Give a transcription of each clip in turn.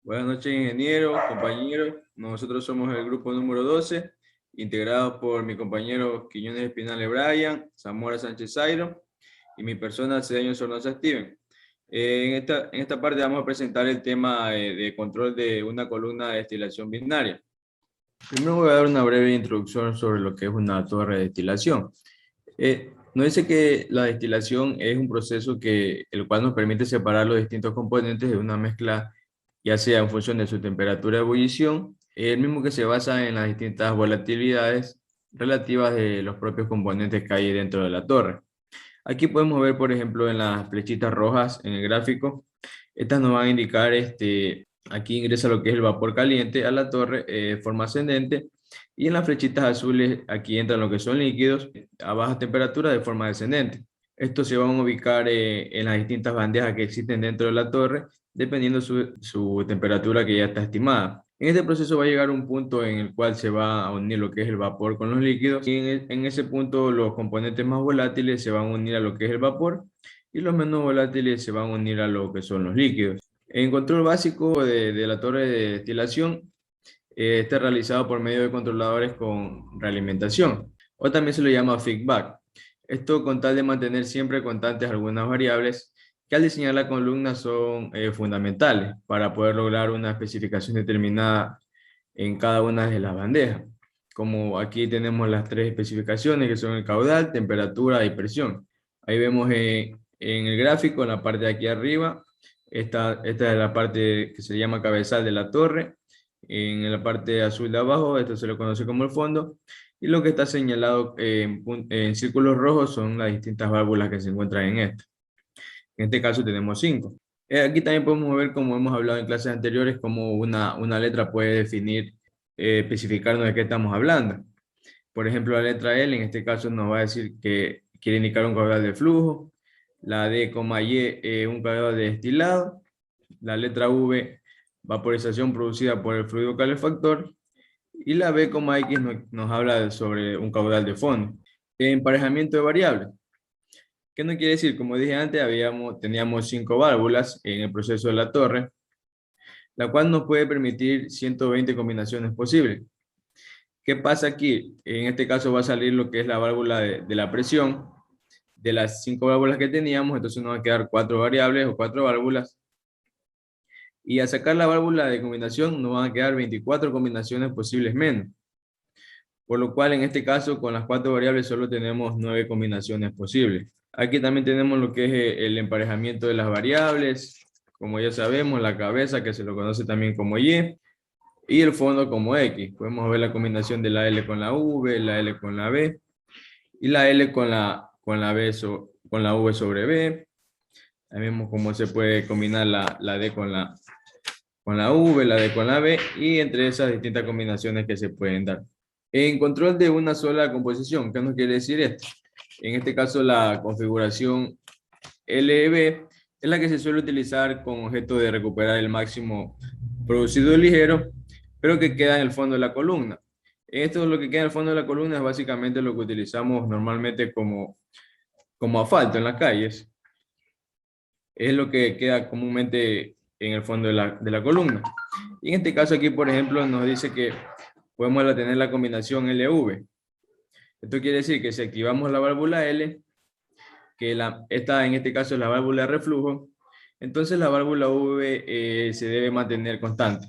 Buenas noches, ingeniero, compañeros. Nosotros somos el grupo número 12, integrados por mi compañero Quiñones Espinal Brian, Zamora Sánchez Zairo y mi persona Cedeño Sornosa Steven. En esta parte vamos a presentar el tema de control de una columna de destilación binaria. Primero voy a dar una breve introducción sobre lo que es una torre de destilación. Nos dice que la destilación es un proceso el cual nos permite separar los distintos componentes de una mezcla, ya sea en función de su temperatura de ebullición, el mismo que se basa en las distintas volatilidades relativas de los propios componentes que hay dentro de la torre. Aquí podemos ver, por ejemplo, en las flechitas rojas en el gráfico, estas nos van a indicar, aquí ingresa lo que es el vapor caliente a la torre de forma ascendente, y en las flechitas azules aquí entran lo que son líquidos a baja temperatura de forma descendente. Estos se van a ubicar en las distintas bandejas que existen dentro de la torre, dependiendo su temperatura que ya está estimada. En este proceso va a llegar un punto en el cual se va a unir lo que es el vapor con los líquidos, y en ese punto los componentes más volátiles se van a unir a lo que es el vapor y los menos volátiles se van a unir a lo que son los líquidos. En control básico de la torre de destilación, está realizado por medio de controladores con realimentación, o también se lo llama feedback. Esto con tal de mantener siempre constantes algunas variables que al diseñar la columna son fundamentales para poder lograr una especificación determinada en cada una de las bandejas. Como aquí tenemos las tres especificaciones que son el caudal, temperatura y presión. Ahí vemos en el gráfico, en la parte de aquí arriba, esta es la parte que se llama cabezal de la torre. En la parte azul de abajo, esto se lo conoce como el fondo. Y lo que está señalado en círculos rojos son las distintas válvulas que se encuentran en esto. En este caso tenemos 5. Aquí también podemos ver, como hemos hablado en clases anteriores, cómo una letra puede definir, especificarnos de qué estamos hablando. Por ejemplo, la letra L en este caso nos va a decir que quiere indicar un caudal de flujo. La D, Y, un caudal de destilado. La letra V, vaporización producida por el fluido calefactor. Y la B, X nos habla sobre un caudal de fondo. Emparejamiento de variables. ¿Qué no quiere decir? Como dije antes, teníamos 5 válvulas en el proceso de la torre, la cual nos puede permitir 120 combinaciones posibles. ¿Qué pasa aquí? En este caso va a salir lo que es la válvula de la presión. De las 5 válvulas que teníamos, entonces nos va a quedar 4 variables o 4 válvulas. Y al sacar la válvula de combinación, nos van a quedar 24 combinaciones posibles menos. Por lo cual, en este caso, con las 4 variables solo tenemos 9 combinaciones posibles. Aquí también tenemos lo que es el emparejamiento de las variables. Como ya sabemos, la cabeza, que se lo conoce también como Y, y el fondo como X. Podemos ver la combinación de la L con la V, la L con la B, y la L con la V sobre B. Ahí vemos cómo se puede combinar la D con la V, la D con la B, y entre esas distintas combinaciones que se pueden dar. En control de una sola composición, ¿qué nos quiere decir esto? En este caso, la configuración LB es la que se suele utilizar con objeto de recuperar el máximo producido ligero, pero que queda en el fondo de la columna. Esto, lo que queda en el fondo de la columna, es básicamente lo que utilizamos normalmente como asfalto en las calles. Es lo que queda comúnmente en el fondo de la columna. Y en este caso aquí, por ejemplo, nos dice que podemos tener la combinación LV. Esto quiere decir que si activamos la válvula L, que esta en este caso es la válvula de reflujo, entonces la válvula V se debe mantener constante.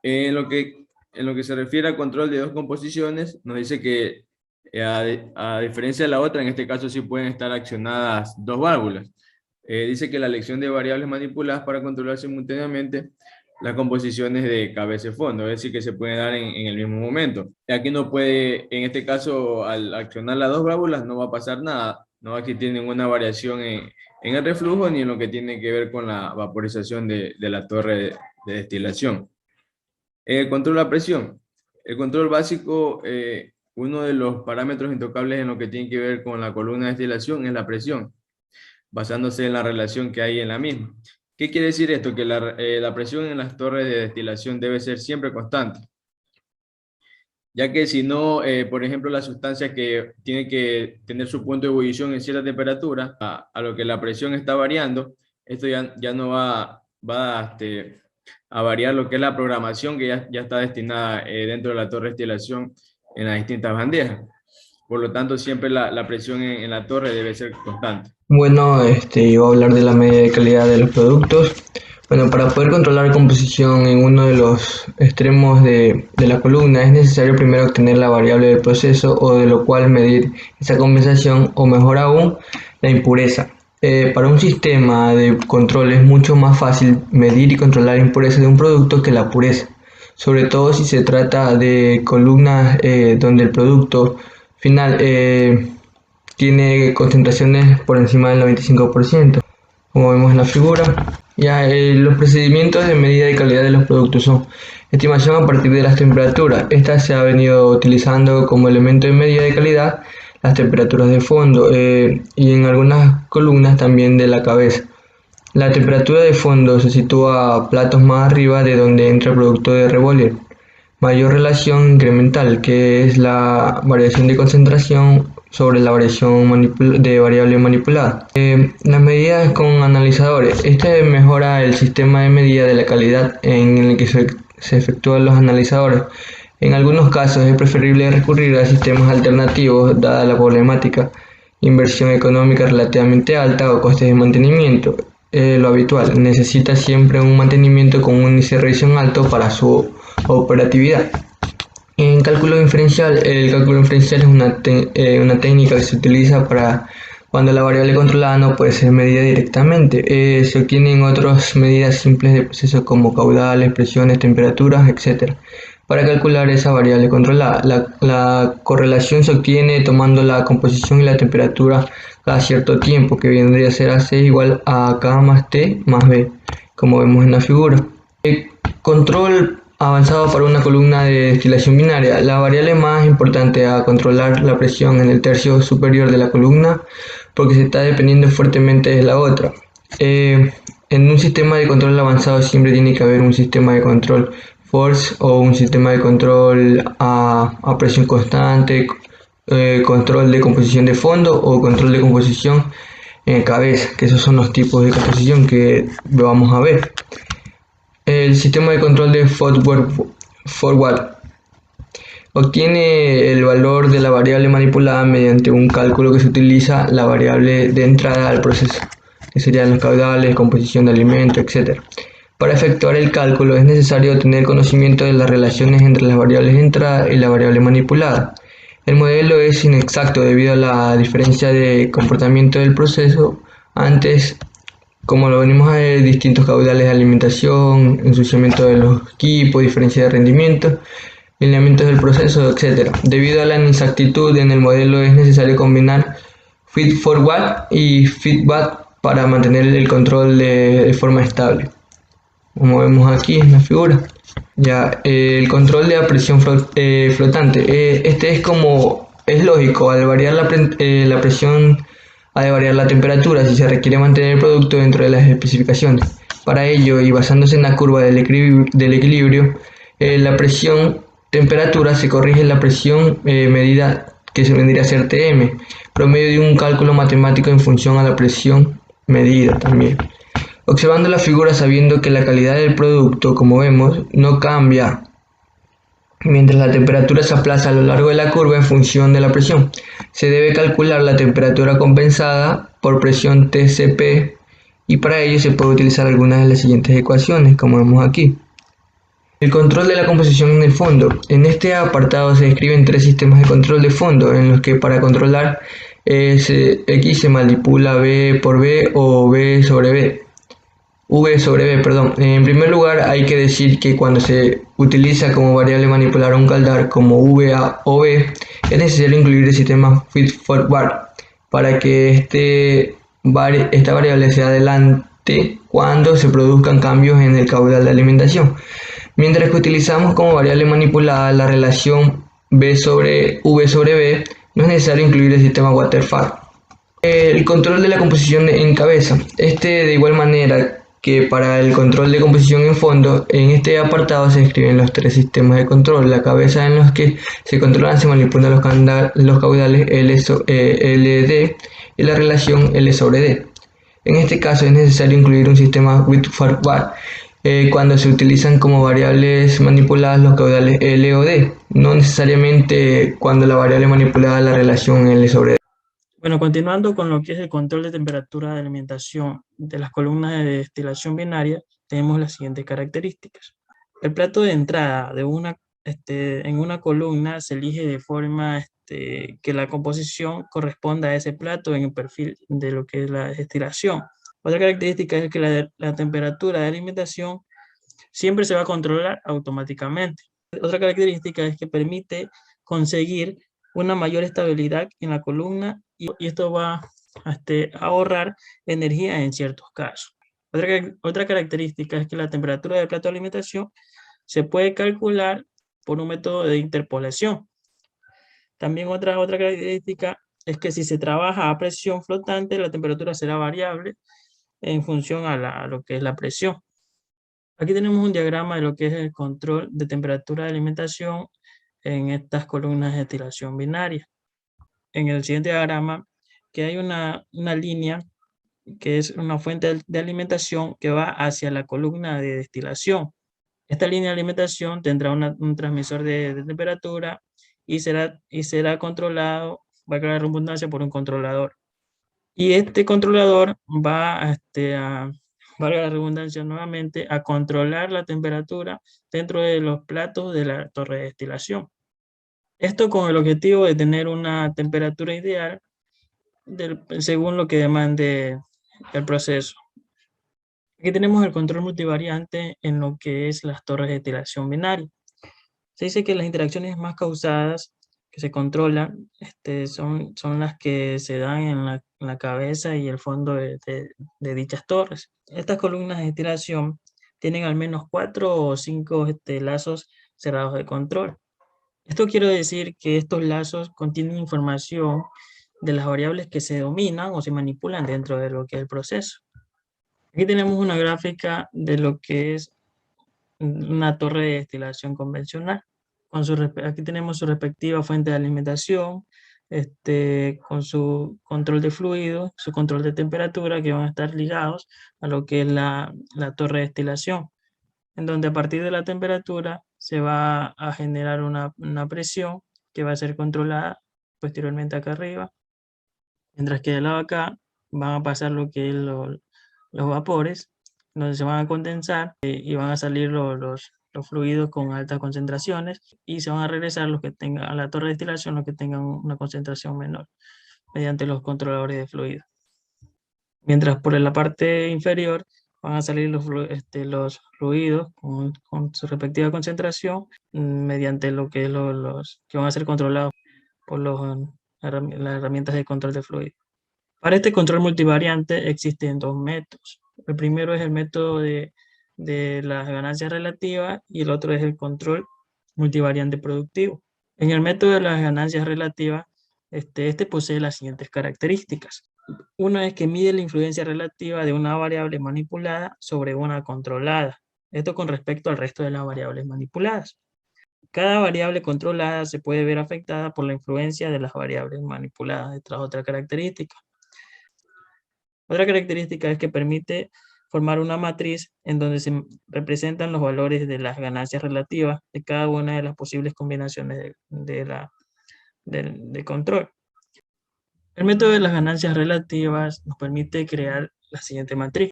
En lo que se refiere al control de dos composiciones, nos dice que a diferencia de la otra, en este caso sí pueden estar accionadas dos válvulas. Dice que la elección de variables manipuladas para controlar simultáneamente las composiciones de cabeza y fondo, es decir, que se pueden dar en el mismo momento. Aquí no puede, en este caso, al accionar las dos válvulas no va a pasar nada, no va a existir ninguna variación en el reflujo ni en lo que tiene que ver con la vaporización de la torre de destilación. El control de la presión. El control básico, uno de los parámetros intocables en lo que tiene que ver con la columna de destilación es la presión, basándose en la relación que hay en la misma. ¿Qué quiere decir esto? Que la presión en las torres de destilación debe ser siempre constante, ya que si no, por ejemplo, la sustancia que tiene que tener su punto de ebullición en cierta temperatura, a lo que la presión está variando, esto ya no va a variar lo que es la programación que ya está destinada dentro de la torre de destilación en las distintas bandejas. Por lo tanto, siempre la presión en la torre debe ser constante. Bueno, iba a hablar de la medida de calidad de los productos. Bueno, para poder controlar la composición en uno de los extremos de la columna es necesario primero obtener la variable del proceso o de lo cual medir esa compensación o mejor aún la impureza. Para un sistema de control es mucho más fácil medir y controlar la impureza de un producto que la pureza, sobre todo si se trata de columnas donde el producto final tiene concentraciones por encima del 95%, como vemos en la figura. Los procedimientos de medida de calidad de los productos son estimación a partir de las temperaturas. Esta se ha venido utilizando como elemento de medida de calidad las temperaturas de fondo y en algunas columnas también de la cabeza. La temperatura de fondo se sitúa a platos más arriba de donde entra el producto de revolver. Mayor relación incremental, que es la variación de concentración sobre la variación de variable manipulada. Las medidas con analizadores. Este mejora el sistema de medida de la calidad en el que se efectúan los analizadores. En algunos casos es preferible recurrir a sistemas alternativos dada la problemática, inversión económica relativamente alta o costes de mantenimiento. Lo habitual, necesita siempre un mantenimiento con un índice de revisión alto para su operatividad. En cálculo diferencial, el cálculo diferencial es una técnica que se utiliza para cuando la variable controlada no puede ser medida directamente. Se obtienen otras medidas simples de procesos como caudales, presiones, temperaturas, etc. Para calcular esa variable controlada, la correlación se obtiene tomando la composición y la temperatura cada cierto tiempo, que vendría a ser AC igual a K más T más B, como vemos en la figura. El control avanzado para una columna de destilación binaria. La variable más importante a controlar la presión en el tercio superior de la columna, porque se está dependiendo fuertemente de la otra. En un sistema de control avanzado siempre tiene que haber un sistema de control force o un sistema de control a presión constante, control de composición de fondo o control de composición en cabeza, que esos son los tipos de composición que vamos a ver. El sistema de control de forward obtiene el valor de la variable manipulada mediante un cálculo que se utiliza la variable de entrada al proceso, que serían los caudales, composición de alimentos, etc. Para efectuar el cálculo es necesario tener conocimiento de las relaciones entre las variables de entrada y la variable manipulada. El modelo es inexacto debido a la diferencia de comportamiento del proceso antes. Como lo venimos a ver, distintos caudales de alimentación, ensuciamiento de los equipos, diferencia de rendimiento, lineamientos del proceso, etc. Debido a la inexactitud en el modelo es necesario combinar feed forward y feedback para mantener el control de forma estable. Como vemos aquí en la figura. El control de la presión flotante. Este es lógico, al variar la presión ha de variar la temperatura si se requiere mantener el producto dentro de las especificaciones. Para ello, y basándose en la curva del equilibrio, la presión temperatura se corrige la presión medida, que se vendría a ser TM, promedio de un cálculo matemático en función a la presión medida también. Observando la figura, sabiendo que la calidad del producto, como vemos, no cambia mientras la temperatura se aplaza a lo largo de la curva en función de la presión. Se debe calcular la temperatura compensada por presión TCP y para ello se puede utilizar algunas de las siguientes ecuaciones, como vemos aquí. El control de la composición en el fondo. En este apartado se describen tres sistemas de control de fondo en los que para controlar X se manipula B por B o V sobre B. En primer lugar, hay que decir que cuando se utiliza como variable manipular un caudal como VA o B, es necesario incluir el sistema feed forward para que esta variable sea adelante cuando se produzcan cambios en el caudal de alimentación. Mientras que utilizamos como variable manipulada la relación V sobre B, no es necesario incluir el sistema waterfall. El control de la composición en cabeza. De igual manera que para el control de composición en fondo, en este apartado se describen los tres sistemas de control. La cabeza en los que se controlan, se manipulan los caudales LD y la relación L sobre D. En este caso es necesario incluir un sistema with forward cuando se utilizan como variables manipuladas los caudales L o D, no necesariamente cuando la variable manipulada es la relación L sobre D. Bueno, continuando con lo que es el control de temperatura de alimentación de las columnas de destilación binaria, tenemos las siguientes características. El plato de entrada en una columna se elige de forma que la composición corresponda a ese plato en el perfil de lo que es la destilación. Otra característica es que la temperatura de alimentación siempre se va a controlar automáticamente. Otra característica es que permite conseguir una mayor estabilidad en la columna y esto va a ahorrar energía en ciertos casos. Otra característica es que la temperatura del plato de alimentación se puede calcular por un método de interpolación. También otra característica es que si se trabaja a presión flotante, la temperatura será variable en función a lo que es la presión. Aquí tenemos un diagrama de lo que es el control de temperatura de alimentación en estas columnas de destilación binaria. En el siguiente diagrama, que hay una línea que es una fuente de alimentación que va hacia la columna de destilación. Esta línea de alimentación tendrá un transmisor de temperatura y será controlado, valga la redundancia, por un controlador. Y este controlador va valga la redundancia nuevamente, a controlar la temperatura dentro de los platos de la torre de destilación. Esto con el objetivo de tener una temperatura ideal según lo que demande el proceso. Aquí tenemos el control multivariante en lo que es las torres de destilación binaria. Se dice que las interacciones más causadas que se controlan son las que se dan en la cabeza y el fondo de dichas torres. Estas columnas de destilación tienen al menos 4 o 5 lazos cerrados de control. Esto quiere decir que estos lazos contienen información de las variables que se dominan o se manipulan dentro de lo que es el proceso. Aquí tenemos una gráfica de lo que es una torre de destilación convencional. Aquí tenemos su respectiva fuente de alimentación, con su control de fluidos, su control de temperatura, que van a estar ligados a lo que es la torre de destilación, en donde a partir de la temperatura se va a generar una presión que va a ser controlada posteriormente acá arriba, mientras que del lado acá van a pasar lo que es los vapores, donde se van a condensar y van a salir los fluidos con altas concentraciones y se van a regresar los que tengan a la torre de destilación, los que tengan una concentración menor, mediante los controladores de fluido. Mientras por la parte inferior van a salir los fluidos con su respectiva concentración mediante lo que es los que van a ser controlados por las herramientas de control de fluido. Para este control multivariante existen dos métodos. El primero es el método de las ganancias relativas y el otro es el control multivariante productivo. En el método de las ganancias relativas, este posee las siguientes características. Uno es que mide la influencia relativa de una variable manipulada sobre una controlada. Esto con respecto al resto de las variables manipuladas. Cada variable controlada se puede ver afectada por la influencia de las variables manipuladas. Esta es otra característica. Otra característica es que permite formar una matriz en donde se representan los valores de las ganancias relativas de cada una de las posibles combinaciones de control. El método de las ganancias relativas nos permite crear la siguiente matriz.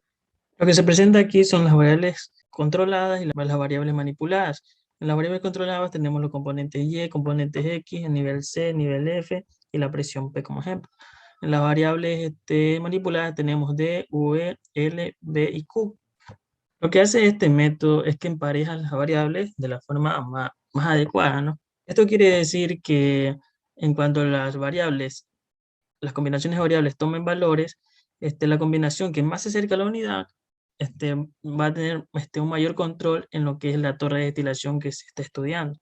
Lo que se presenta aquí son las variables controladas y las variables manipuladas. En las variables controladas tenemos los componentes Y, componentes X, el nivel C, el nivel F y la presión P como ejemplo. En las variables manipuladas tenemos D, V, L, B y Q. Lo que hace este método es que empareja las variables de la forma más adecuada, ¿no? Esto quiere decir que en cuanto a las combinaciones de variables tomen valores, la combinación que más se acerca a la unidad va a tener un mayor control en lo que es la torre de destilación que se está estudiando.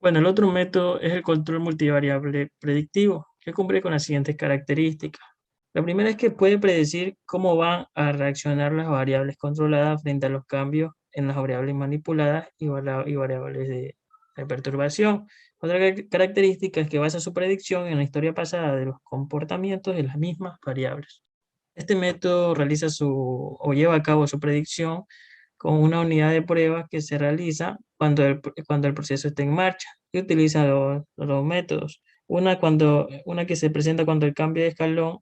Bueno, el otro método es el control multivariable predictivo, que cumple con las siguientes características. La primera es que puede predecir cómo van a reaccionar las variables controladas frente a los cambios en las variables manipuladas y variables de perturbación. Otra característica es que basa su predicción en la historia pasada de los comportamientos de las mismas variables. Este método lleva a cabo su predicción con una unidad de prueba que se realiza cuando el proceso está en marcha y utiliza los métodos. Una que se presenta cuando el cambio de escalón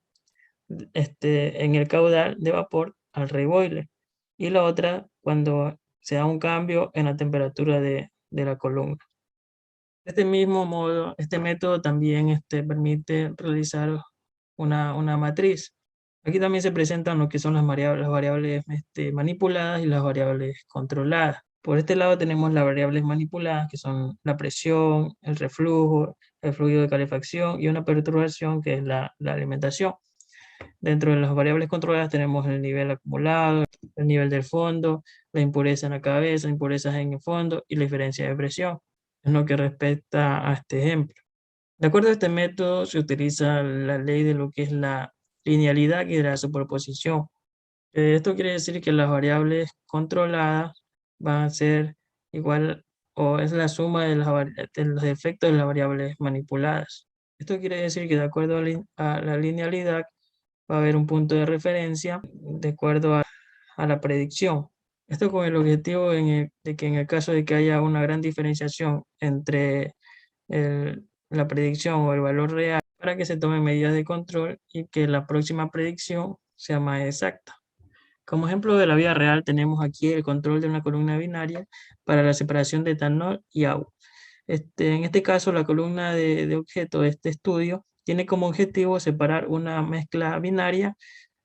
en el caudal de vapor al reboiler, y la otra cuando se da un cambio en la temperatura de la columna. De este mismo modo, este método también permite realizar una matriz. Aquí también se presentan lo que son las variables manipuladas y las variables controladas. Por este lado tenemos las variables manipuladas, que son la presión, el reflujo, el fluido de calefacción y una perturbación, que es la alimentación. Dentro de las variables controladas tenemos el nivel acumulado, el nivel del fondo, la impureza en la cabeza, impurezas en el fondo y la diferencia de presión, en lo que respecta a este ejemplo. De acuerdo a este método se utiliza la ley de lo que es la linealidad y de la superposición. Esto quiere decir que las variables controladas van a ser igual o es la suma de los efectos de las variables manipuladas. Esto quiere decir que de acuerdo a la linealidad va a haber un punto de referencia de acuerdo a la predicción. Esto con el objetivo de que en el caso de que haya una gran diferenciación entre la predicción o el valor real, para que se tomen medidas de control y que la próxima predicción sea más exacta. Como ejemplo de la vida real tenemos aquí el control de una columna binaria para la separación de etanol y agua. En este caso, la columna de objeto de este estudio tiene como objetivo separar una mezcla binaria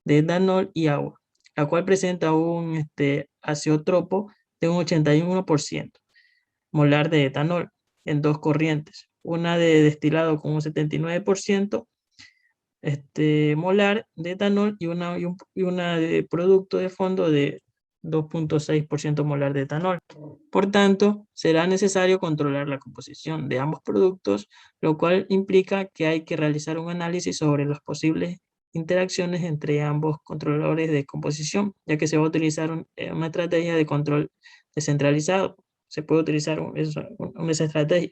de etanol y agua, la cual presenta un azeotropo de un 81% molar de etanol en dos corrientes, una de destilado con un 79% molar de etanol y una de producto de fondo de 2.6% molar de etanol. Por tanto, será necesario controlar la composición de ambos productos, lo cual implica que hay que realizar un análisis sobre las posibles interacciones entre ambos controladores de composición, ya que se va a utilizar una estrategia de control descentralizado. Se puede utilizar esa estrategia.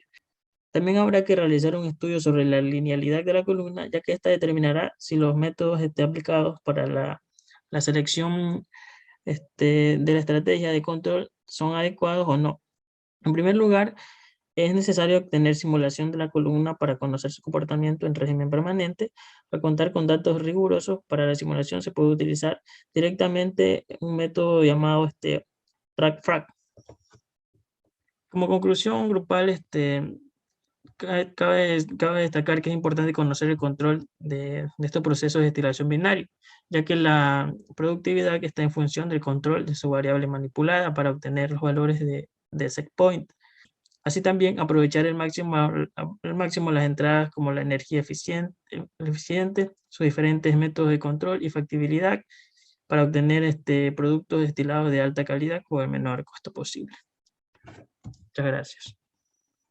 También habrá que realizar un estudio sobre la linealidad de la columna, ya que esta determinará si los métodos aplicados para la selección de la estrategia de control son adecuados o no. En primer lugar, es necesario obtener simulación de la columna para conocer su comportamiento en régimen permanente. Al contar con datos rigurosos para la simulación se puede utilizar directamente un método llamado TrackFrag. Como conclusión grupal, cabe destacar que es importante conocer el control de estos procesos de destilación binario, ya que la productividad está en función del control de su variable manipulada para obtener los valores de set point. Así también aprovechar al máximo las entradas como la energía eficiente, sus diferentes métodos de control y factibilidad para obtener productos destilados de alta calidad con el menor costo posible. Muchas gracias.